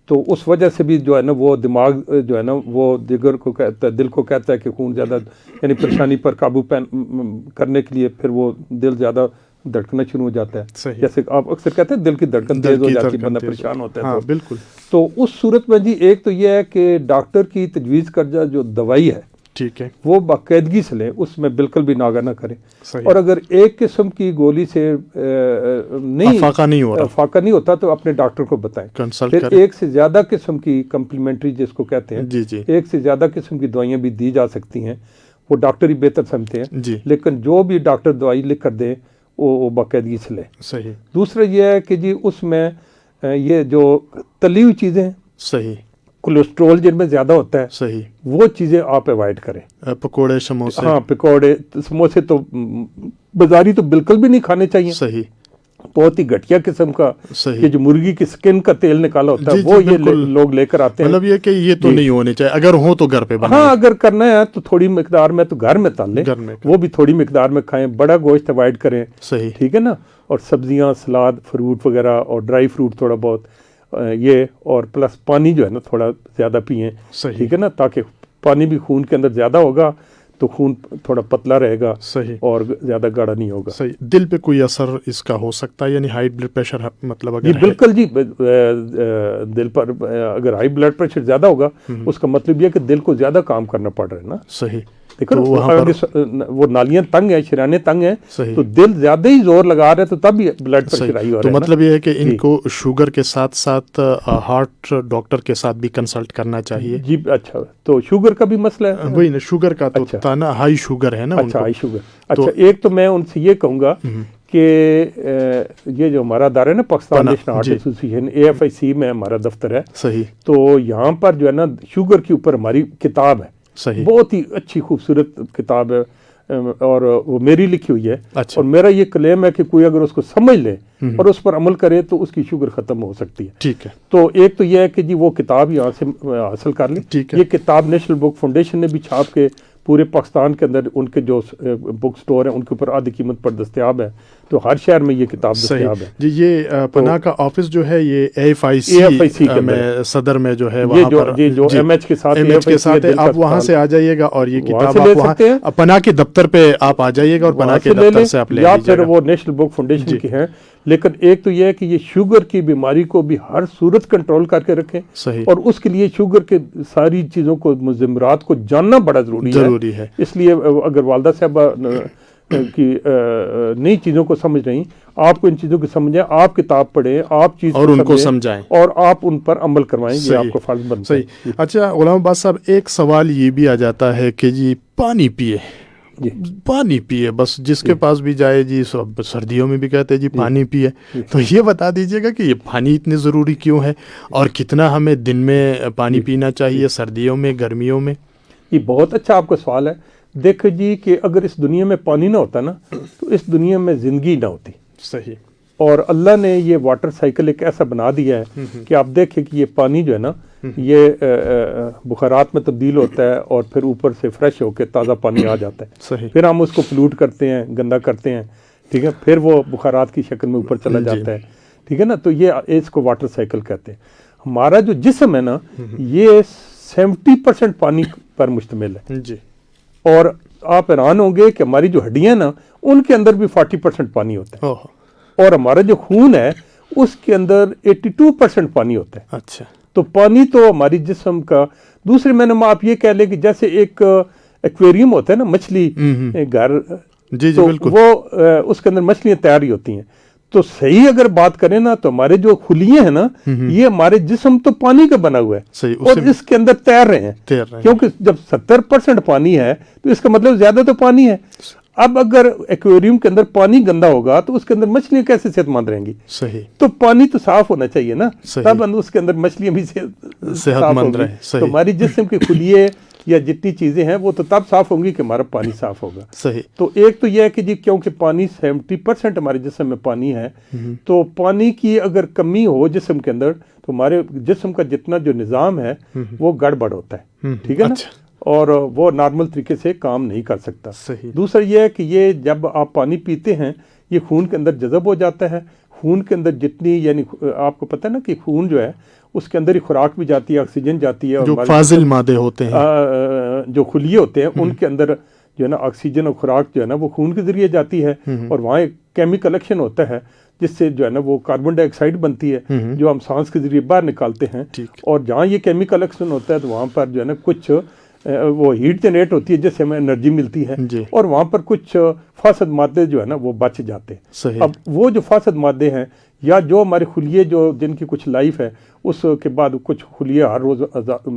تو اس وجہ سے بھی جو ہے نا وہ دماغ جو ہے نا وہ جگر کو کہتا ہے, دل کو کہتا ہے کہ خون زیادہ, یعنی پریشانی پر قابو کرنے کے لیے پھر وہ دل زیادہ دھڑکنا شروع ہو جاتا ہے. جیسے آپ اکثر کہتے ہیں دل کی دھڑکن تیز ہو جاتی ہے, بندہ پریشان ہوتا ہے. بالکل. تو اس صورت میں جی ایک تو یہ ہے کہ ڈاکٹر کی تجویز کردہ جو دوائی ہے, ٹھیک ہے, وہ باقاعدگی سے لیں, اس میں بالکل بھی ناغہ نہ کریں. اور اگر ایک قسم کی گولی سے افاقہ نہیں ہوتا تو اپنے ڈاکٹر کو بتائیں. پھر ایک سے زیادہ قسم کی کمپلیمنٹری جس کو کہتے ہیں, ایک سے زیادہ قسم کی دوائیاں بھی دی جا سکتی ہیں, وہ ڈاکٹر ہی بہتر سمجھتے ہیں, لیکن جو بھی ڈاکٹر دوائی لکھ کر دیں وہ باقاعدگی سے لیں. صحیح. دوسرا یہ ہے کہ جی اس میں یہ جو تلی ہوئی چیزیں, صحیح, کولیسٹرول جن میں زیادہ ہوتا ہے, صحیح, وہ چیزیں آپ اوائڈ کریں. پکوڑے, سموسے. ہاں, پکوڑے سموسے تو بازاری تو بالکل بھی نہیں کھانے چاہیے. صحیح. بہت ہی گھٹیا قسم کا، یہ جو مرغی کی سکن کا تیل نکالا ہوتا ہے وہ یہ لوگ لے کر آتے ہیں. مطلب یہ کہ یہ تو نہیں ہونے چاہیے، اگر ہو تو گھر پہ بنائیں. ہاں اگر کرنا ہے تو تھوڑی مقدار میں تو گھر میں تل لیں، وہ بھی تھوڑی مقدار میں کھائیں، بڑا گوشت اوائڈ کریں. صحیح، ٹھیک ہے نا. اور سبزیاں، سلاد، فروٹ وغیرہ اور ڈرائی فروٹ تھوڑا بہت یہ، اور پلس پانی جو ہے نا تھوڑا زیادہ پئیں. ٹھیک ہے نا، تاکہ پانی بھی خون کے اندر زیادہ ہوگا تو خون تھوڑا پتلا رہے گا. صحیح، اور زیادہ گاڑھا نہیں ہوگا. صحیح. دل پہ کوئی اثر اس کا ہو سکتا ہے، یعنی ہائی بلڈ پریشر مطلب اگر جی بالکل جی، دل پر اگر ہائی بلڈ پریشر زیادہ ہوگا اس کا مطلب یہ کہ دل کو زیادہ کام کرنا پڑ رہا ہے نا. صحیح. دیکھو وہ نالیاں تنگ ہیں، شریانیں تنگ ہیں، تو دل زیادہ ہی زور لگا رہا ہے تو تب بھی بلڈ پریشر ہائی ہو رہا ہے. تو مطلب یہ ہے کہ ان کو شوگر کے ساتھ ساتھ ہارٹ ڈاکٹر کے ساتھ بھی کنسلٹ کرنا چاہیے. جی اچھا، تو شوگر کا بھی مسئلہ ہے؟ وہی نا، شوگر کا تو تھا نا، ہائی شوگر ہے نا. اچھا، ہائی شوگر. اچھا، ایک تو میں ان سے یہ کہوں گا کہ یہ جو ہمارا ادارہ ہے نا Pakistan national heart association, AFIC میں ہمارا دفتر ہے. صحیح. تو یہاں پر جو ہے نا شوگر کے اوپر ہماری کتاب ہے. صحیح. بہت ہی اچھی خوبصورت کتاب ہے اور وہ میری لکھی ہوئی ہے. اچھا. اور میرا یہ کلیم ہے کہ کوئی اگر اس کو سمجھ لے اور اس پر عمل کرے تو اس کی شوگر ختم ہو سکتی ہے. ٹھیک ہے. تو ایک تو یہ ہے کہ جی وہ کتاب یہاں سے حاصل کر لی. یہ کتاب نیشنل بک فاؤنڈیشن نے بھی چھاپ کے پورے پاکستان کے اندر ان کے جو بک سٹور ہیں ان کے اوپر آدھی قیمت پر دستیاب ہے. تو ہر شہر میں یہ کتاب دستیاب ہے. جی یہ پناہ کا آفس جو ہے یہ AFIC میں صدر میں جو ہے وہاں پر جو MH کے ساتھ ہے، آپ وہاں سے آ جائیے گا اور یہ کتاب آپ وہاں پناہ کے دفتر پہ آپ آ جائیے گا اور پناہ کے دفتر سے آپ لے لیجیے گا. یا پھر وہ نیشنل بک فاؤنڈیشن کی ہیں. لیکن ایک تو یہ ہے کہ یہ شوگر کی بیماری کو بھی ہر صورت کنٹرول کر کے رکھیں. صحیح. اور اس کے لیے شوگر کے ساری چیزوں کو، مضمرات کو جاننا بڑا ضروری ہے. اس لیے اگر والدہ صاحبہ کی نئی چیزوں کو سمجھ رہی، آپ کو ان چیزوں کو سمجھیں، آپ کتاب پڑھیں، آپ چیز اور ان کو سمجھائیں اور آپ ان پر عمل کروائیں. یہ آپ کو فرض بنتا ہے. صحیح. اچھا غلام عباس صاحب، ایک سوال یہ بھی آ جاتا ہے کہ جی پانی پیے، پانی پیے، بس جس کے پاس بھی جائے جی سردیوں میں بھی کہتے ہیں جی پانی پیے. تو یہ بتا دیجیے گا کہ یہ پانی اتنے ضروری کیوں ہے اور کتنا ہمیں دن میں پانی پینا چاہیے، سردیوں میں، گرمیوں میں؟ یہ بہت اچھا آپ کا سوال ہے. دیکھو جی کہ اگر اس دنیا میں پانی نہ ہوتا نا تو اس دنیا میں زندگی نہ ہوتی. صحیح. اور اللہ نے یہ واٹر سائیکل ایک ایسا بنا دیا ہے کہ آپ دیکھیں کہ یہ پانی جو ہے نا یہ بخارات میں تبدیل ہوتا ہے اور پھر اوپر سے فریش ہو کے تازہ پانی آ جاتا ہے. صحیح. پھر ہم اس کو پلوٹ کرتے ہیں، گندا کرتے ہیں. ٹھیک ہے. پھر وہ بخارات کی شکل میں اوپر چلا جاتا ہے. ٹھیک ہے نا. تو یہ اس کو واٹر سائیکل کہتے ہیں. ہمارا جو جسم ہے نا یہ 70% پانی پر مشتمل ہے. جی. اور آپ حیران ہوں گے کہ ہماری جو ہڈیاں نا ان کے اندر بھی 40% پانی ہوتا ہے. اور ہمارا جو خون ہے اس کے اندر 82% پانی ہوتا ہے. اچھا. تو پانی تو ہماری جسم کا دوسرے میں نے آپ یہ کہہ لیں کہ جیسے ایک ایکویریم ہوتا ہے نا مچھلی گھر، جی بالکل، وہ اس کے اندر مچھلیاں تیار ہی ہوتی ہیں. تو صحیح اگر بات کریں نا تو ہمارے جو خلیے ہیں نا یہ ہمارے جسم تو پانی کا بنا ہوا ہے اور اس کے اندر تیر رہے ہیں. کیونکہ جب 70% پانی ہے تو اس کا مطلب زیادہ تو پانی ہے. اب اگر ایکویریم کے اندر پانی گندا ہوگا تو اس کے اندر مچھلیاں کیسے صحت مند رہیں گی؟ صحیح. تو پانی تو صاف ہونا چاہیے نا، تب اس کے اندر مچھلیاں بھی صحت مند رہیں. تو ہماری جسم کے خلیے یا جتنی چیزیں ہیں وہ تو تب صاف ہوں گی کہ ہمارا پانی صاف ہوگا. صحیح. تو ایک تو یہ ہے کہ جی کیونکہ پانی 70% ہمارے جسم میں پانی ہے، تو پانی کی اگر کمی ہو جسم کے اندر تو ہمارے جسم کا جتنا جو نظام ہے وہ گڑبڑ ہوتا ہے. ٹھیک ہے نا. اور وہ نارمل طریقے سے کام نہیں کر سکتا. دوسرا یہ ہے کہ یہ جب آپ پانی پیتے ہیں یہ خون کے اندر جذب ہو جاتا ہے. خون کے اندر جتنی، یعنی آپ کو پتہ ہے نا کہ خون جو ہے اس کے اندر ہی خوراک بھی جاتی ہے، آکسیجن جاتی ہے، اور جو فاضل مادے ہوتے ہیں جو خلیے ہوتے ہیں ان کے اندر جو ہے نا آکسیجن اور خوراک جو ہے نا وہ خون کے ذریعے جاتی ہے اور وہاں ایک کیمیکل ایکشن ہوتا ہے جس سے جو ہے نا وہ کاربن ڈائی آکسائڈ بنتی ہے جو ہم سانس کے ذریعے باہر نکالتے ہیں. اور جہاں یہ کیمیکل ایکشن ہوتا ہے تو وہاں پر جو ہے نا کچھ وہ ہیٹ جنریٹ ہوتی ہے جس سے ہمیں انرجی ملتی ہے اور وہاں پر کچھ فاسد مادے جو ہے نا وہ بچ جاتے ہیں. اب وہ جو فاسد مادے ہیں یا جو ہمارے خلیے جو جن کی کچھ لائف ہے اس کے بعد کچھ خلیے ہر روز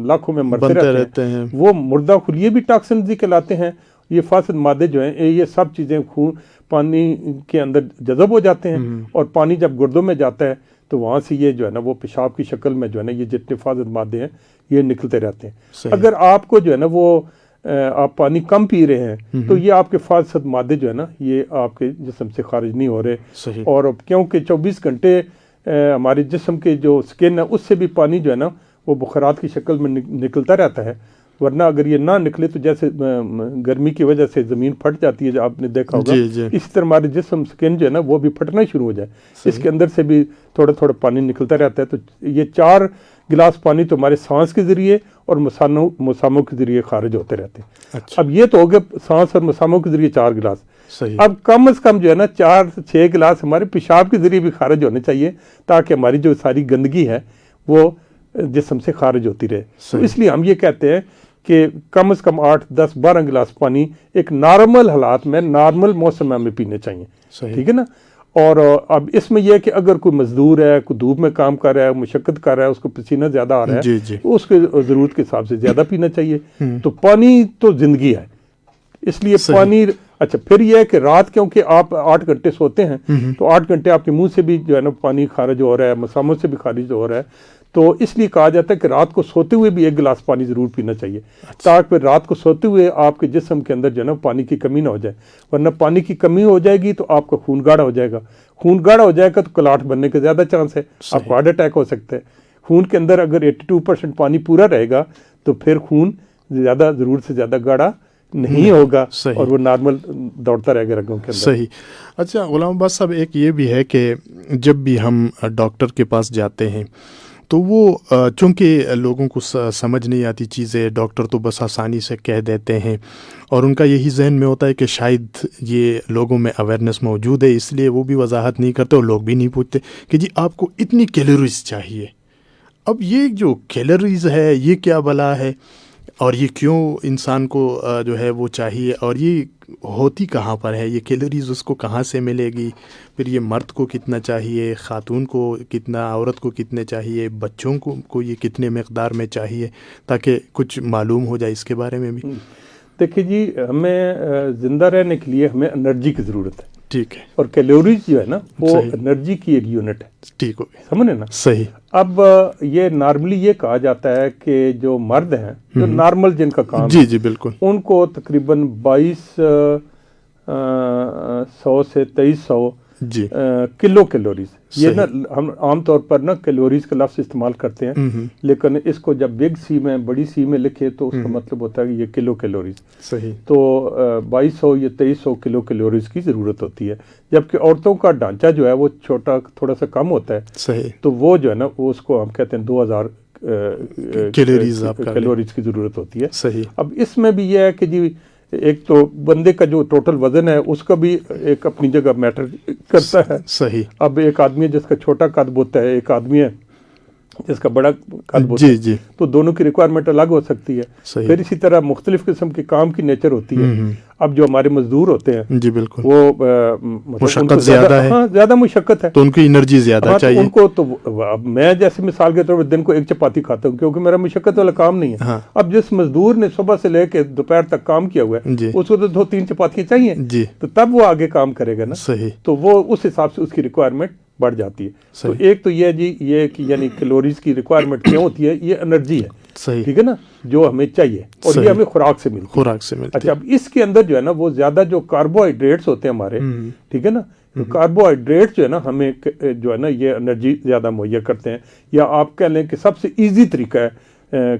لاکھوں میں مرتے رہتے ہیں، وہ مردہ خلیے بھی ٹاکسنز ہی کہلاتے ہیں. یہ فاسد مادے جو ہیں یہ سب چیزیں خون پانی کے اندر جذب ہو جاتے ہیں اور پانی جب گردوں میں جاتا ہے تو وہاں سے یہ جو ہے نا وہ پیشاب کی شکل میں جو ہے نا یہ جتنے فاسد مادے ہیں یہ نکلتے رہتے ہیں. اگر آپ کو جو ہے نا وہ آپ پانی کم پی رہے ہیں تو یہ آپ کے فاسد مادے جو ہے نا یہ آپ کے جسم سے خارج نہیں ہو رہے. اور کیونکہ 24 گھنٹے ہمارے جسم کے جو سکن ہے اس سے بھی پانی جو ہے نا وہ بخارات کی شکل میں نکلتا رہتا ہے, ورنہ اگر یہ نہ نکلے تو جیسے گرمی کی وجہ سے زمین پھٹ جاتی ہے, جو آپ نے دیکھا ہوگا, اسی طرح ہمارے جسم سکن جو ہے نا وہ بھی پھٹنا شروع ہو جائے, اس کے اندر سے بھی تھوڑا تھوڑا پانی نکلتا رہتا ہے. تو یہ 4 گلاس پانی تو ہمارے سانس کے ذریعے اور مساموں کے ذریعے خارج ہوتے رہتے ہیں. اب یہ تو ہو گیا سانس اور مساموں کے ذریعے 4 گلاس. اب کم از کم جو ہے نا 4 سے 6 گلاس ہمارے پیشاب کے ذریعے بھی خارج ہونے چاہیے, تاکہ ہماری جو ساری گندگی ہے وہ جسم سے خارج ہوتی رہے. تو اس لیے ہم یہ کہتے ہیں کہ کم از کم 8, 10, 12 گلاس پانی ایک نارمل حالات میں نارمل موسم میں ہمیں پینے چاہیے. ٹھیک ہے نا. اور اب اس میں یہ ہے کہ اگر کوئی مزدور ہے, کوئی دھوپ میں کام کر رہا ہے, مشقت کر رہا ہے, اس کو پسینہ زیادہ آ رہا ہے, تو اس کے ضرورت کے حساب سے زیادہ پینا چاہیے. تو پانی تو زندگی ہے, اس لیے پانی. اچھا, پھر یہ ہے کہ رات کیونکہ آپ 8 گھنٹے سوتے ہیں تو 8 گھنٹے آپ کے منہ سے بھی جو ہے نا پانی خارج ہو رہا ہے, مساموں سے بھی خارج ہو رہا ہے. تو اس لیے کہا جاتا ہے کہ رات کو سوتے ہوئے بھی 1 گلاس پانی ضرور پینا چاہیے, تاکہ رات کو سوتے ہوئے آپ کے جسم کے اندر جو ہے نا پانی کی کمی نہ ہو جائے, ورنہ پانی کی کمی ہو جائے گی تو آپ کا خون گاڑھا ہو جائے گا. خون گاڑھا ہو جائے گا تو کلاٹ بننے کے زیادہ چانس ہے, آپ کو ہارٹ اٹیک ہو سکتا ہے. خون کے اندر اگر 82% پانی پورا رہے گا تو پھر خون زیادہ ضرورت سے زیادہ گاڑھا نہیں ہوگا اور وہ نارمل دوڑتا رہے گا رگوں کے اندر. صحیح. اچھا غلام عباس صاحب, ایک یہ بھی ہے کہ جب بھی ہم ڈاکٹر کے پاس جاتے ہیں تو وہ چونکہ لوگوں کو سمجھ نہیں آتی چیزیں, ڈاکٹر تو بس آسانی سے کہہ دیتے ہیں, اور ان کا یہی ذہن میں ہوتا ہے کہ شاید یہ لوگوں میں اویئرنیس موجود ہے, اس لیے وہ بھی وضاحت نہیں کرتے اور لوگ بھی نہیں پوچھتے کہ جی آپ کو اتنی کیلوریز چاہیے. اب یہ جو کیلوریز ہے یہ کیا بلا ہے, اور یہ کیوں انسان کو جو ہے وہ چاہیے, اور یہ ہوتی کہاں پر ہے, یہ کیلوریز اس کو کہاں سے ملے گی, پھر یہ مرد کو کتنا چاہیے, خاتون کو کتنا, عورت کو کتنے چاہیے, بچوں کو یہ کتنے مقدار میں چاہیے, تاکہ کچھ معلوم ہو جائے اس کے بارے میں بھی. دیکھیے جی, ہمیں زندہ رہنے کے لیے ہمیں انرجی کی ضرورت ہے. ٹھیک ہے. اور کیلوریز جو ہے نا وہ انرجی کی ایک یونٹ ہے. ٹھیک ہو گیا, سمجھے نا. صحیح. اب یہ نارملی یہ کہا جاتا ہے کہ جو مرد ہیں, جو نارمل جن کا کام, جی بالکل, ان کو تقریباً 2200 سے 2300 کلو کیلوریز. یہ نا ہم عام طور پر نا کیلوریز کا لفظ استعمال کرتے ہیں, لیکن اس کو جب بگ سی میں, بڑی سی میں لکھے تو اس کا مطلب ہوتا ہے کہ یہ کلو کیلوریز. صحیح. تو 2200 یا 2300 کلو کیلوریز کی ضرورت ہوتی ہے, جبکہ عورتوں کا ڈھانچہ جو ہے وہ چھوٹا, تھوڑا سا کم ہوتا ہے. صحیح. تو وہ جو ہے نا وہ اس کو ہم کہتے ہیں 2000 کیلوریز کی ضرورت ہوتی ہے. صحیح. اب اس میں بھی یہ ہے کہ جی ایک تو بندے کا جو ٹوٹل وزن ہے اس کا بھی ایک اپنی جگہ میٹر کرتا ہے. صحیح. اب ایک آدمی ہے جس کا چھوٹا قد ہوتا ہے, ایک آدمی ہے جس کا بڑا قد ہوتا ہے, جی. تو دونوں کی ریکوائرمنٹ الگ ہو سکتی ہے. پھر اسی طرح مختلف قسم کے کام کی نیچر ہوتی ہے. اب جو ہمارے مزدور ہوتے ہیں, جی بالکل, وہ مشقت زیادہ ہے, زیادہ مشقت ہے, تو ان کی انرجی زیادہ چاہیے. ان کو تو میں جیسے مثال کے طور پر دن کو 1 چپاتی کھاتا ہوں کیونکہ میرا مشقت والا کام نہیں ہے. اب جس مزدور نے صبح سے لے کے دوپہر تک کام کیا ہوا ہے اس کو تو 2-3 چپاتیاں چاہیے, تو تب وہ آگے کام کرے گا نا. صحیح. تو وہ اس حساب سے اس کی ریکوائرمنٹ بڑھ جاتی ہے. تو ایک تو یہ جی یہ کہ یعنی کیلوریز کی ریکوائرمنٹ کیا ہوتی ہے, یہ انرجی ہے. صحیح. ٹھیک ہے نا, جو ہمیں چاہیے, اور یہ ہمیں خوراک سے ملتی ہے. اچھا, اب اس کے اندر جو ہے نا وہ زیادہ جو کاربوہائیڈریٹس ہوتے ہیں ہمارے, ٹھیک ہے نا, کاربوہائیڈریٹس جو ہے نا ہمیں جو ہے نا یہ انرجی زیادہ مہیا کرتے ہیں, یا آپ کہہ لیں کہ سب سے ایزی طریقہ ہے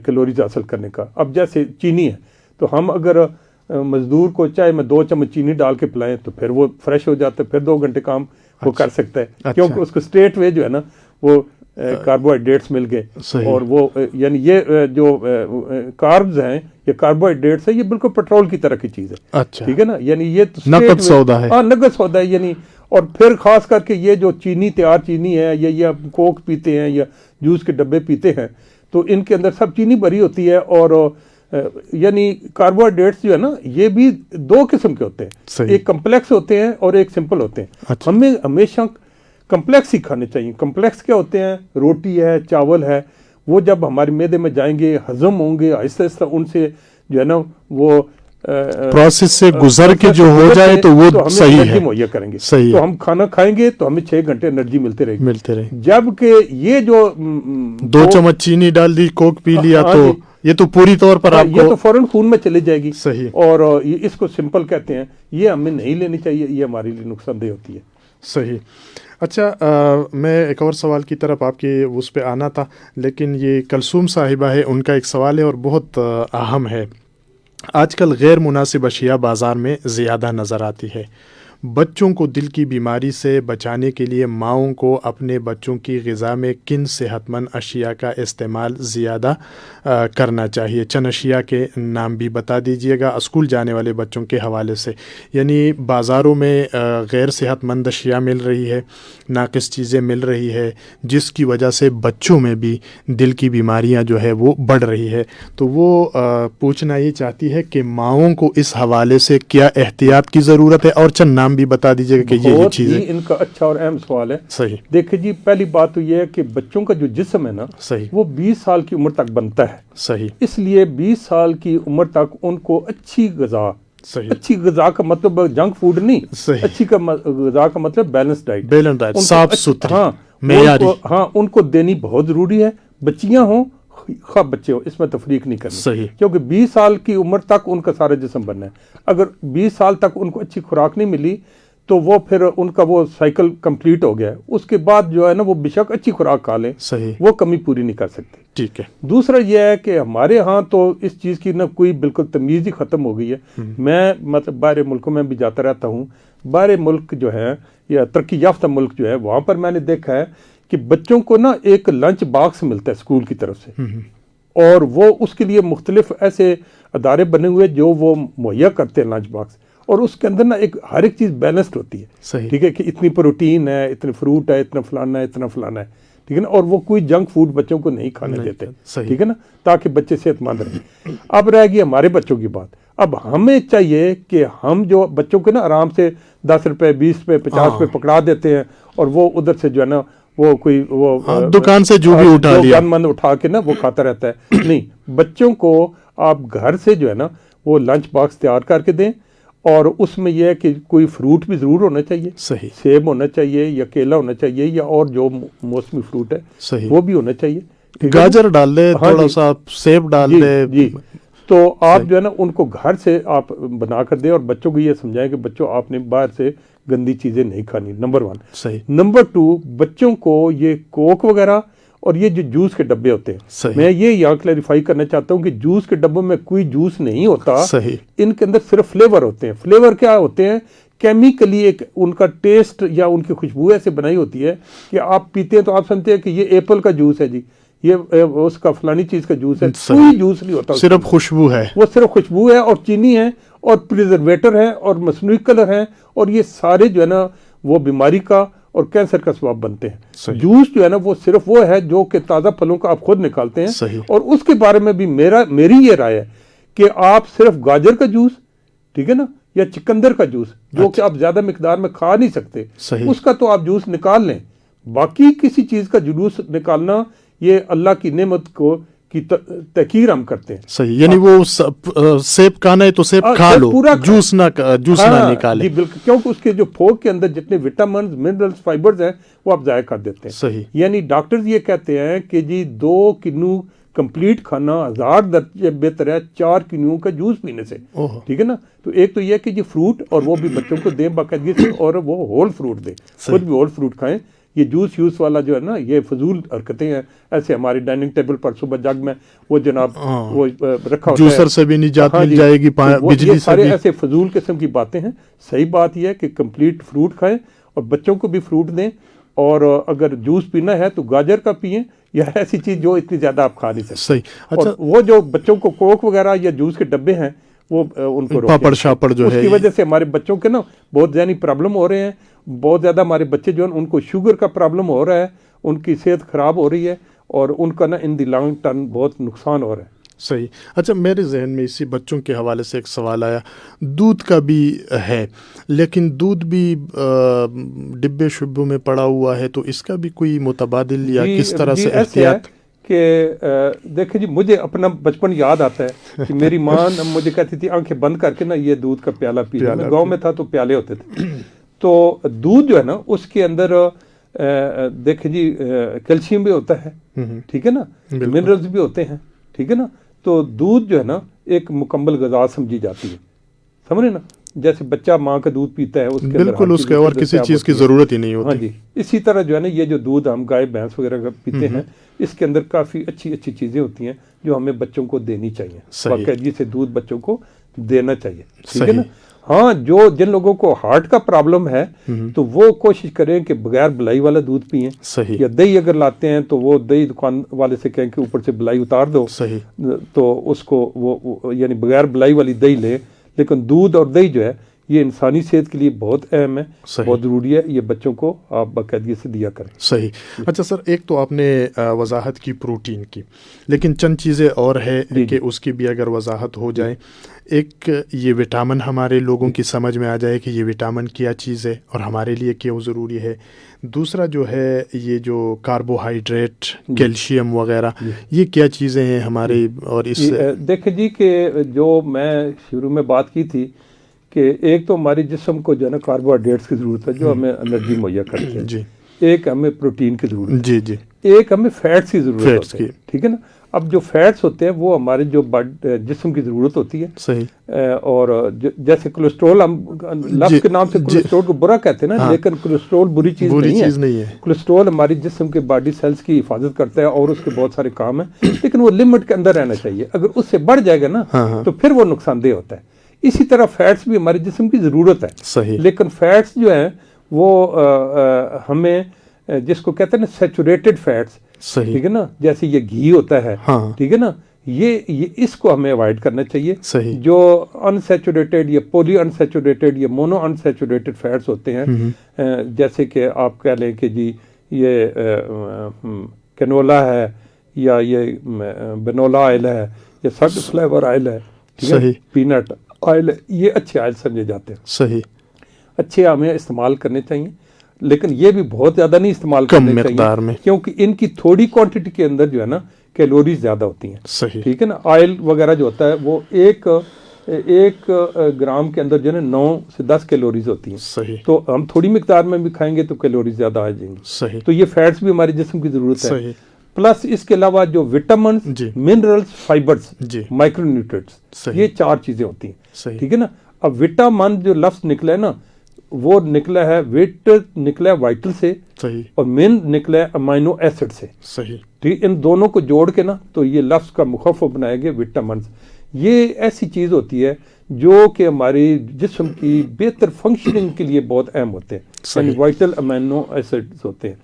کیلوریز حاصل کرنے کا. اب جیسے چینی ہے, تو ہم اگر مزدور کو چاہے میں 2 چمچ چینی ڈال کے پلائیں تو پھر وہ فریش ہو جاتا ہے, پھر 2 گھنٹے کام وہ کر سکتا ہے, کیونکہ اس کو اسٹریٹ وے جو ہے نا وہ کاربوہائیڈریٹس مل گئے. اور وہ یعنی یہ جو کاربز ہیں یا کاربوہائیڈریٹس ہے, یہ بالکل پیٹرول کی طرح کی چیز ہے. ٹھیک ہے نا, یعنی یہ نقد سودا ہے. ہاں, نقد سودا ہے. یعنی اور پھر خاص کر کے یہ جو چینی, تیار چینی ہے, یا کوک پیتے ہیں یا جوس کے ڈبے پیتے ہیں, تو ان کے اندر سب چینی بھری ہوتی ہے. اور یعنی کاربوہائیڈریٹس جو ہے نا یہ بھی 2 قسم کے ہوتے ہیں, ایک کمپلیکس ہوتے ہیں اور ایک سمپل ہوتے ہیں. ہمیں ہمیشہ کمپلیکس ہی کھانے چاہیے. کمپلیکس کیا ہوتے ہیں, روٹی ہے, چاول ہے, وہ جب ہمارے معدے میں جائیں گے, ہضم ہوں گے آہستہ آہستہ, ان سے جو ہے نا وہ پروسیس سے گزر کے جو ہو جائے تو وہ صحیح ہے, مہیا کریں گے. تو ہم کھانا کھائیں گے تو ہمیں 6 گھنٹے انرجی ملتے رہے. جبکہ یہ جو 2 چمچ چینی ڈال دی, کوک پی لیا, تو یہ تو پوری طور پر آپ یہ تو فوراً خون میں چلی جائے گی. صحیح. اور اس کو سمپل کہتے ہیں, یہ ہمیں نہیں لینی چاہیے, یہ ہمارے لیے نقصان دہ ہوتی ہے. صحیح. اچھا میں ایک اور سوال کی طرف آپ کے اس پہ آنا تھا, لیکن یہ کلثوم صاحبہ ہے, ان کا ایک سوال ہے اور بہت اہم ہے. آج کل غیر مناسب اشیاء بازار میں زیادہ نظر آتی ہے. بچوں کو دل کی بیماری سے بچانے کے لیے ماؤں کو اپنے بچوں کی غذا میں کن صحت مند اشیاء کا استعمال زیادہ کرنا چاہیے؟ چند اشیاء کے نام بھی بتا دیجیے گا اسکول جانے والے بچوں کے حوالے سے. یعنی بازاروں میں غیر صحت مند اشیاء مل رہی ہے, ناقص چیزیں مل رہی ہے, جس کی وجہ سے بچوں میں بھی دل کی بیماریاں جو ہے وہ بڑھ رہی ہے. تو وہ پوچھنا یہ چاہتی ہے کہ ماؤں کو اس حوالے سے کیا احتیاط کی ضرورت ہے, اور چند نام بھی بتا دیجیے گا کہ یہ چیزیں. ان کا اچھا اور اہم سوال ہے. صحیح. دیکھیں جی, پہلی بات تو یہ ہے کہ بچوں کا جو جسم ہے نا, صحیح, وہ 20 سال کی عمر تک بنتا ہے. صحیح. اس لیے 20 سال کی عمر تک ان کو اچھی غذا, صحیح, اچھی غذا کا مطلب جنک فوڈ نہیں, صحیح, اچھی غذا کا مطلب بیلنس ڈائٹ, بیلنس ڈائٹ, صاف ستھری, ہاں معیاری, ہاں ان کو دینی بہت ضروری ہے. بچیاں ہوں خواہ بچے ہوں, اس میں تفریق نہیں کرنی. صحیح. کیونکہ 20 سال کی عمر تک ان کا سارا جسم بننا ہے. اگر 20 سال تک ان کو اچھی خوراک نہیں ملی تو وہ پھر ان کا وہ سائیکل کمپلیٹ ہو گیا. اس کے بعد جو ہے نا, وہ بیشک اچھی خوراک کھا لیں, صحیح, وہ کمی پوری نہیں کر سکتے. ٹھیک ہے. دوسرا یہ ہے کہ ہمارے ہاں تو اس چیز کی نہ کوئی بالکل تمیز ہی ختم ہو گئی ہے. میں مطلب باہر ملکوں میں بھی جاتا رہتا ہوں. باہر ملک جو ہے یا ترقی یافتہ ملک جو ہے, وہاں پر میں نے دیکھا ہے کہ بچوں کو نا ایک لنچ باکس ملتا ہے اسکول کی طرف سے, اور وہ اس کے لیے مختلف ایسے ادارے بنے ہوئے جو وہ مہیا کرتے ہیں لنچ باکس, اور اس کے اندر نا ہر ایک چیز بیلنسڈ ہوتی ہے. صحیح. ٹھیک ہے, کہ اتنی پروٹین ہے, اتنے فروٹ ہے, اتنا فلانا ہے, اتنا فلانا ہے. ٹھیک ہے نا, اور وہ کوئی جنک فوڈ بچوں کو نہیں کھانے دیتے. ٹھیک ہے نا, تاکہ بچے صحت مند رہیں. اب رہ گئی ہمارے بچوں کی بات. اب ہمیں چاہیے کہ ہم جو بچوں کو نا آرام سے 10 روپے 20 روپے 50 روپے پکڑا دیتے ہیں, اور وہ ادھر سے جو ہے نا وہ کوئی وہ دکان سے جو بھی اٹھا لیا, گن من اٹھا کے نا وہ کھاتا رہتا ہے. نہیں, بچوں کو آپ گھر سے جو ہے نا وہ لنچ باکس تیار کر کے دیں, اور اس میں یہ ہے کہ کوئی فروٹ بھی ضرور ہونا چاہیے. صحیح. سیب ہونا چاہیے, یا کیلا ہونا چاہیے, یا اور جو موسمی فروٹ ہے صحیح, وہ بھی ہونا چاہیے. گاجر ڈال دے, تھوڑا سا سیب ڈال دے. جی, تو آپ جو ہے نا ان کو گھر سے آپ بنا کر دیں, اور بچوں کو یہ سمجھائیں کہ بچوں آپ نے باہر سے گندی چیزیں نہیں کھانی. نمبر 1. صحیح. نمبر 2, بچوں کو یہ کوک وغیرہ اور یہ جو جوس کے ڈبے ہوتے ہیں, میں یہ یہاں کلیریفائی کرنا چاہتا ہوں کہ جوس کے ڈبوں میں کوئی جوس نہیں ہوتا. صحیح. ان کے اندر صرف فلیور ہوتے ہیں. فلیور کیا ہوتے ہیں؟ کیمیکلی ایک ان کا ٹیسٹ یا ان کی خوشبو ایسے بنائی ہوتی ہے کہ آپ پیتے ہیں تو آپ سمجھتے ہیں کہ یہ ایپل کا جوس ہے, جی یہ اس کا فلانی چیز کا جوس ہے. کوئی جوس نہیں ہوتا, صرف خوشبو ہے. وہ صرف خوشبو ہے, اور چینی ہے, اور پریزرویٹر ہے, اور مصنوعی کلر ہے, اور یہ سارے جو ہے نا وہ بیماری کا اور کینسر کا سبب بنتے ہیں. جوس جو ہے نا وہ صرف وہ ہے جو کہ تازہ پھلوں کا آپ خود نکالتے ہیں. صحیح. اور اس کے بارے میں بھی میری یہ رائے ہے کہ آپ صرف گاجر کا جوس, ٹھیک ہے نا, یا چکندر کا جوس جو کہ آپ زیادہ مقدار میں کھا نہیں سکتے, اس کا تو آپ جوس نکال لیں. باقی کسی چیز کا جلوس نکالنا یہ اللہ کی نعمت کو کی تحقیر ہم کرتے ہیں. صحیح. یعنی وہ سیب کھانا ہے تو سیب کھا لو, جوس نہ نکالے. جی بالکل, کیونکہ اس کے جو پھوک کے اندر جتنے وٹامنز منرلز فائبرز ہیں وہ آپ ضائع کر دیتے ہیں. صحیح. یعنی ڈاکٹرز یہ کہتے ہیں کہ جی 2 کنو کمپلیٹ کھانا 1000 درجے بہتر ہے 4 کنوؤں کا جوس پینے سے. ٹھیک ہے نا. تو ایک تو یہ کہ یہ فروٹ, اور وہ بھی بچوں کو دیں باقاعدگی سے, اور وہ ہول فروٹ دیں, خود بھی ہول فروٹ کھائیں. یہ جوس یوس والا جو ہے نا یہ فضول حرکتیں ہیں. ایسے ہماری ڈائننگ ٹیبل پر صبح جگ میں وہ جناب وہ رکھا ہوتا ہے, جوسر سے بھی نجات مل جائے گی, بجلی سے بھی. ایسے فضول قسم کی باتیں ہیں. صحیح بات یہ ہے کہ کمپلیٹ فروٹ کھائیں, اور بچوں کو بھی فروٹ دیں, اور اگر جوس پینا ہے تو گاجر کا پئیں, یا ایسی چیز جو اتنی زیادہ آپ کھا نہیں سکتے. صحیح. اور وہ جو بچوں کو کوک وغیرہ یا جوس کے ڈبے ہیں وہ ان کو پاپڑ شاپڑ جو ہے, اس کی وجہ سے ہمارے بچوں کے نا بہت ذہنی پرابلم ہو رہے ہیں. بہت زیادہ ہمارے بچے جو ہیں ان کو شوگر کا پرابلم ہو رہا ہے, ان کی صحت خراب ہو رہی ہے, اور ان کا نا ان دی لانگ ٹرم بہت نقصان ہو رہا ہے. صحیح. اچھا, میرے ذہن میں اسی بچوں کے حوالے سے ایک سوال آیا. دودھ کا بھی ہے, لیکن دودھ بھی ڈبے شبوں میں پڑا ہوا ہے, تو اس کا بھی کوئی متبادل یا کس طرح سے احتیاط؟ کہ دیکھیں جی, مجھے اپنا بچپن یاد آتا ہے کہ میری ماں مجھے کہتی تھی آنکھیں بند کر کے نا یہ دودھ کا پیالہ پی. میں گاؤں میں تھا تو پیالے ہوتے تھے. تو دودھ جو ہے نا اس کے اندر دیکھیں جی کیلشیم بھی ہوتا ہے, ٹھیک ہے نا, منرلز بھی ہوتے ہیں, ٹھیک ہے نا. تو دودھ جو ہے نا ایک مکمل غذا سمجھی جاتی ہے, سمجھے نا, جیسے بچہ ماں کا دودھ پیتا ہے اس کے اندر بالکل اس کے اور کسی چیز کی ضرورت ہی نہیں ہوتی. ہاں جی, اسی طرح جو ہے نا یہ جو دودھ ہم گائے بھینس وغیرہ کا پیتے ہیں اس کے اندر کافی اچھی اچھی چیزیں ہوتی ہیں جو ہمیں بچوں کو دینی چاہیے, باقاعدگی سے دودھ بچوں کو دینا چاہیے, ٹھیک ہے نا. ہاں, جن لوگوں کو ہارٹ کا پرابلم ہے تو وہ کوشش کریں کہ بغیر بلائی والا دودھ پئیں, یا دہی اگر لاتے ہیں تو وہ دہی دکان والے سے کہیں کہ اوپر سے بلائی اتار دو, تو اس کو وہ یعنی بغیر بلائی والی دہی لے. لیکن دودھ اور دہی جو ہے یہ انسانی صحت کے لیے بہت اہم ہے, بہت ضروری ہے, یہ بچوں کو آپ باقاعدگی سے دیا کریں. صحیح. اچھا سر, ایک تو آپ نے وضاحت کی پروٹین کی, لیکن چند چیزیں اور ہے کہ اس کی بھی اگر وضاحت ہو جائے. ایک یہ وٹامن ہمارے لوگوں کی سمجھ میں آ جائے کہ یہ وٹامن کیا چیز ہے اور ہمارے لیے کیوں ضروری ہے. دوسرا جو ہے یہ جو کاربوہائیڈریٹ, کیلشیم وغیرہ, یہ کیا چیزیں ہیں ہمارے, اور اس دیکھیں جی کہ جو میں شروع میں بات کی تھی کہ ایک تو ہمارے جسم کو جو ہے نا کاربوہائیڈریٹس کی ضرورت ہے جو ہمیں انرجی مہیا کرتے ہیں, جی, ایک ہمیں پروٹین کی ضرورت ہے, جی جی, ایک ہمیں فیٹس کی ضرورت ہے, ٹھیک ہے نا. اب جو فیٹس ہوتے ہیں وہ ہمارے جو جسم کی ضرورت ہوتی ہے. صحیح. اور جیسے کولیسٹرول, ہم لفظ کے نام سے کولیسٹرول کو برا کہتے ہیں نا, لیکن کولیسٹرول بری چیز نہیں ہے. کولیسٹرول ہماری جسم کے باڈی سیلز کی حفاظت کرتا ہے اور اس کے بہت سارے کام ہیں, لیکن وہ لمٹ کے اندر رہنا چاہیے. اگر اس سے بڑھ جائے گا نا تو پھر وہ نقصان دہ ہوتا ہے. اسی طرح فیٹس بھی ہمارے جسم کی ضرورت ہے. صحیح. لیکن فیٹس جو ہیں وہ ہمیں جس کو کہتے ہیں نا سیچوریٹڈ فیٹس, ٹھیک ہے نا, جیسے یہ گھی ہوتا ہے, ٹھیک ہے نا, یہ اس کو ہمیں اوائڈ کرنا چاہیے. جو انسیچوریٹڈ یا پولی انسیچوریٹڈ یا مونو انسیچوریٹڈ فیٹس ہوتے ہیں, جیسے کہ آپ کہہ لیں کہ جی یہ کینولا ہے یا یہ بنولا آئل ہے یا سن فلیور آئل ہے, پینٹ آئل ہے, یہ اچھے آئل سمجھے جاتے ہیں. صحیح. اچھے ہمیں استعمال کرنے چاہیے, لیکن یہ بھی بہت زیادہ نہیں استعمال کرنے چاہیے کیونکہ ان کی تھوڑی کوانٹٹی کے اندر جو ہے نا کیلوریز زیادہ ہوتی ہیں. صحیح. ٹھیک ہے نا. آئل وغیرہ جو ہوتا ہے وہ ایک گرام کے اندر جو ہے نا 9 سے 10 کیلوریز ہوتی ہیں. صحیح. تو ہم تھوڑی مقدار میں بھی کھائیں گے تو کیلوریز زیادہ آ جائیں گی. صحیح. تو یہ فیٹس بھی ہمارے جسم کی ضرورت ہے. صحیح. پلس اس کے علاوہ جو vitamins, minerals, fibres, micro nutrients, یہ 4 چیزیں ہوتی ہیں. ٹھیک ہے نا. اب وٹامن جو لفظ نکلا ہے نا وہ نکلا ہے, وٹ نکلا ہے وائٹل سے, اور من نکلا ہے امائنو ایسڈ سے. صحیح. ٹھیک, ان دونوں کو جوڑ کے نا تو یہ لفظ کا مخفف بنائے گے وٹامنز. یہ ایسی چیز ہوتی ہے جو کہ ہماری جسم کی بہتر فنکشننگ کے لیے بہت اہم ہوتے ہیں, یعنی وائٹل امائنو ایسڈز ہوتے ہیں.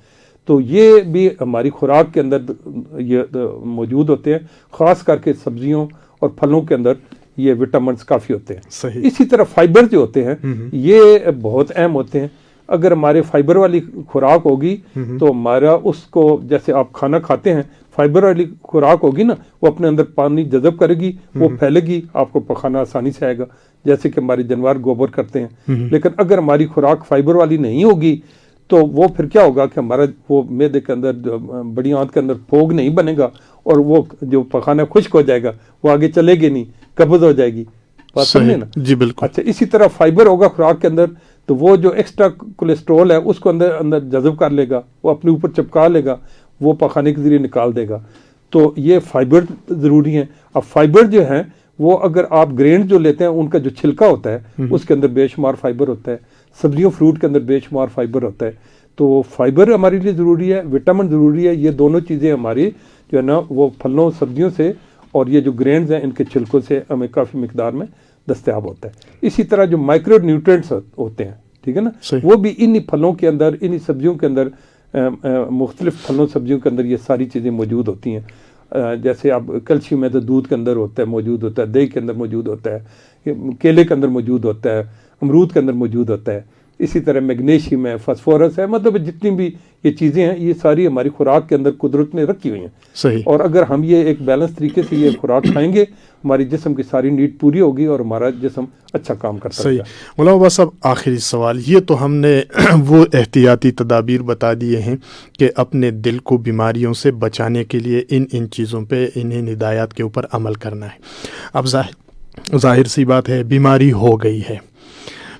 تو یہ بھی ہماری خوراک کے اندر یہ موجود ہوتے ہیں, خاص کر کے سبزیوں اور پھلوں کے اندر یہ وٹامنز کافی ہوتے ہیں. صحیح. اسی طرح فائبر جو ہوتے ہیں یہ بہت اہم ہوتے ہیں. اگر ہمارے فائبر والی خوراک ہوگی تو ہمارا اس کو, جیسے آپ کھانا کھاتے ہیں, فائبر والی خوراک ہوگی نا وہ اپنے اندر پانی جذب کرے گی, وہ پھیلے گی, آپ کو پکانا آسانی سے آئے گا, جیسے کہ ہمارے جانور گوبر کرتے ہیں. لیکن اگر ہماری خوراک فائبر والی نہیں ہوگی تو وہ پھر کیا ہوگا کہ ہمارا وہ معدے کے اندر, بڑی آنت کے اندر پھوگ نہیں بنے گا, اور وہ جو پکانا خشک ہو جائے گا, وہ آگے چلے گی نہیں, قبض ہو جائے گی. بات سمجھے نا. جی بالکل. اچھا, اسی طرح فائبر ہوگا خوراک کے اندر تو وہ جو ایکسٹرا کولیسٹرول ہے اس کو اندر جذب کر لے گا, وہ اپنے اوپر چپکا لے گا, وہ پخانے کے ذریعے نکال دے گا. تو یہ فائبر ضروری ہیں. اب فائبر جو ہیں وہ اگر آپ گرین جو لیتے ہیں ان کا جو چھلکا ہوتا ہے اس کے اندر بے شمار فائبر ہوتا ہے, سبزیوں فروٹ کے اندر بے شمار فائبر ہوتا ہے. تو فائبر ہمارے لیے ضروری ہے, وٹامن ضروری ہے. یہ دونوں چیزیں ہماری جو ہے نا وہ پھلوں سبزیوں سے اور یہ جو گرینز ہیں ان کے چھلکوں سے ہمیں کافی مقدار میں دستیاب ہوتا ہے. اسی طرح جو مائکرو نیوٹرینٹس ہوتے ہیں, ٹھیک ہے نا, وہ بھی انہی پھلوں کے اندر, انہی سبزیوں کے اندر, مختلف پھلوں سبزیوں کے اندر یہ ساری چیزیں موجود ہوتی ہیں. جیسے اب کیلشیم ہے تو دودھ کے اندر ہوتا ہے, موجود ہوتا ہے, دہی کے اندر موجود ہوتا ہے, کیلے کے اندر موجود ہوتا ہے, امرود کے اندر موجود ہوتا ہے. اسی طرح میگنیشیم ہے, فاسفورس ہے, مطلب جتنی بھی یہ چیزیں ہیں یہ ساری ہماری خوراک کے اندر قدرت نے رکھی ہوئی ہیں. صحیح. اور اگر ہم یہ ایک بیلنس طریقے سے یہ خوراک کھائیں گے ہماری جسم کی ساری نیڈ پوری ہوگی اور ہمارا جسم اچھا کام کرتا ہے. صحیح. مولانا عباس صاحب, آخری سوال, یہ تو ہم نے وہ احتیاطی تدابیر بتا دیے ہیں کہ اپنے دل کو بیماریوں سے بچانے کے لیے ان چیزوں پہ, ان ہدایات کے اوپر عمل کرنا ہے. اب ظاہر سی بات ہے بیماری ہو گئی ہے,